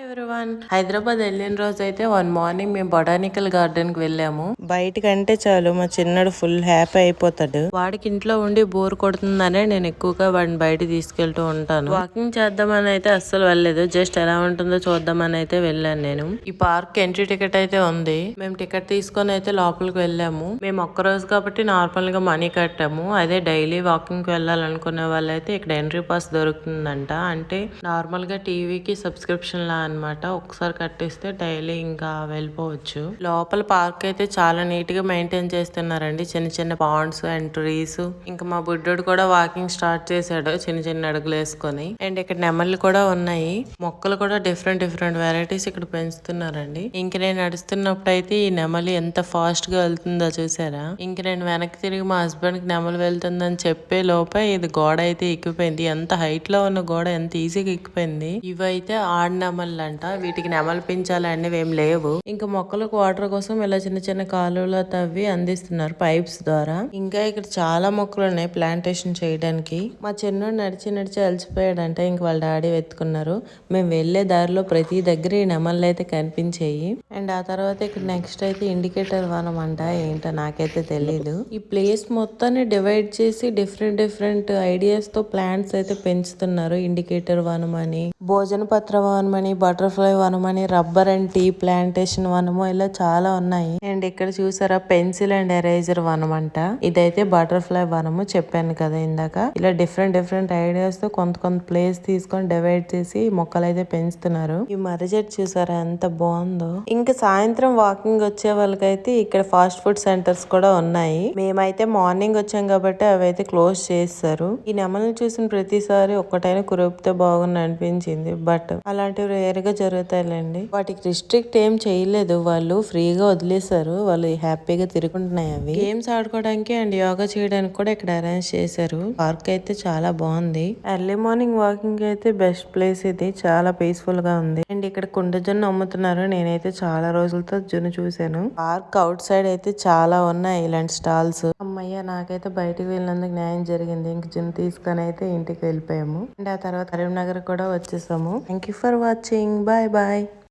Everyone, Hyderabad వెళ్ళిన రోజు అయితే మార్నింగ్ మేము బొటానికల్ గార్డెన్ కి వెళ్ళాము. బయటకంటే చాలు మా చిన్నడు ఫుల్ హ్యాపీ అయిపోతాడు. వాడికి ఇంట్లో ఉండి బోర్ కొడుతుందనే నేను ఎక్కువగా వాడిని బయట తీసుకెళ్తూ ఉంటాను. వాకింగ్ చేద్దామని అయితే అస్సలు వెళ్ళలేదు, జస్ట్ ఎలా ఉంటుందో చూద్దామని అయితే వెళ్ళాను. నేను ఈ పార్క్ ఎంట్రీ టికెట్ అయితే ఉంది. మేము టికెట్ తీసుకొని అయితే లోపలికి వెళ్ళాము. మేము ఒక్క రోజు కాబట్టి నార్మల్ గా మనీ కట్టాము. అదే డైలీ వాకింగ్ కి వెళ్ళాలనుకునే వాళ్ళైతే ఇక్కడ ఎంట్రీ పాస్ దొరుకుతుందంట. అంటే నార్మల్ గా టీవీకి సబ్స్క్రిప్షన్ లా అన్నమాట. ఒకసారి కట్టిస్తే డైలీ ఇంకా వెళ్ళిపోవచ్చు. లోపల పార్క్ అయితే చాలా నీట్ గా మెయింటైన్ చేస్తున్నారండి. చిన్న చిన్న పాండ్స్ అండ్ ట్రీస్. ఇంకా మా బుడ్డోడు కూడా వాకింగ్ స్టార్ట్ చేశాడు చిన్న చిన్న అడుగులు వేసుకొని. అండ్ ఇక్కడ నెమళ్ళు కూడా ఉన్నాయి. మొక్కలు కూడా డిఫరెంట్ డిఫరెంట్ వెరైటీస్ ఇక్కడ పెంచుతున్నారండి. ఇంక నేను నడుస్తున్నప్పుడు అయితే ఈ నెమలి ఎంత ఫాస్ట్ గా వెళ్తుందో చూసారా. ఇంక నేను వెనక్కి తిరిగి మా హస్బెండ్ కి నెమలి వెళ్తుందని చెప్పే లోపే ఇది గోడ అయితే ఎక్కిపోయింది. ఎంత హైట్ లో ఉన్న గోడ ఎంత ఈజీగా ఎక్కిపోయింది. ఇవైతే ఆడనెమళ్ళు అంట. వీటికి నెమలు పెంచాలి అనేవి ఏం లేవు. ఇంకా మొక్కలకు వాటర్ కోసం ఇలా చిన్న చిన్న కాలువలు తవ్వి అందిస్తున్నారు పైప్స్ ద్వారా. ఇంకా ఇక్కడ చాలా మొక్కలు ఉన్నాయి ప్లాంటేషన్ చేయడానికి. మా చిన్నోడు నడిచి నడిచి అలసిపోయాడంట. ఇంక వాళ్ళ డాడీ వెతుకున్నారు. మేము వెళ్లే దారిలో ప్రతి దగ్గర ఈ నెమళ్ళు అయితే కనిపించాయి. అండ్ ఆ తర్వాత ఇక్కడ నెక్స్ట్ అయితే ఇండికేటర్ వనం అంట. ఏంటో నాకైతే తెలీదు. ఈ ప్లేస్ మొత్తాన్ని డివైడ్ చేసి డిఫరెంట్ డిఫరెంట్ ఐడియాస్ తో ప్లాంట్స్ అయితే పెంచుతున్నారు. ఇండికేటర్ వనం అని, భోజన పత్ర వనం అని, బటర్ఫ్లై వనం అని, రబ్బర్ అండ్ టీ ప్లాంటేషన్ వనము, ఇలా చాలా ఉన్నాయి. అండ్ ఇక్కడ చూసారా పెన్సిల్ అండ్ ఎరేజర్ వనం అంట. ఇదైతే బటర్ఫ్లై వనము చెప్పాను కదా ఇందాక. ఇలా డిఫరెంట్ డిఫరెంట్ ఐడియాస్ తో కొంత కొంత ప్లేస్ తీసుకొని డివైడ్ చేసి మొక్కలు అయితే పెంచుతున్నారు. ఈ మర్రి చెట్టు చూసారా ఎంత బాగుందో. ఇంకా సాయంత్రం వాకింగ్ వచ్చే వాళ్ళకైతే ఇక్కడ ఫాస్ట్ ఫుడ్ సెంటర్స్ కూడా ఉన్నాయి. మేమైతే మార్నింగ్ వచ్చాం కాబట్టి అవి అయితే క్లోజ్ చేస్తారు. ఈ నెమలను చూసిన ప్రతిసారి ఒక్కటైనా కురిపితే బాగుంది అనిపించింది. బట్ అలాంటివి రేర్ గా జరుగుతాయిలేండి. వాటికి రిస్ట్రిక్ట్ ఏం చేయలేదు, వాళ్ళు ఫ్రీగా వదిలేశారు. వాళ్ళు హ్యాపీగా తిరుగుతున్నాయి. అవి గేమ్స్ ఆడుకోవడానికి అండ్ యోగా చేయడానికి కూడా ఇక్కడ అరేంజ్ చేశారు. పార్క్ అయితే చాలా బాగుంది. ఎర్లీ మార్నింగ్ వాకింగ్ అయితే బెస్ట్ ప్లేస్ ఇది. చాలా పీస్ఫుల్ గా ఉంది. అండ్ ఇక్కడ కుండజొన్న అమ్ముతున్నారు. నేనైతే చాలా రోజులతో జున్ను చూశాను. పార్క్ అవుట్ సైడ్ అయితే చాలా ఉన్నాయి ఇలాంటి స్టాల్స్. అమ్మయ్య, నాకైతే బయటకు వెళ్ళినందుకు న్యాయం జరిగింది. ఇంక జున్ను తీసుకొని అయితే ఇంటికి వెళ్ళిపోయాము. అండ్ ఆ తర్వాత కరీంనగర్ కూడా వచ్చేసాము. Thank you for watching. Bye bye.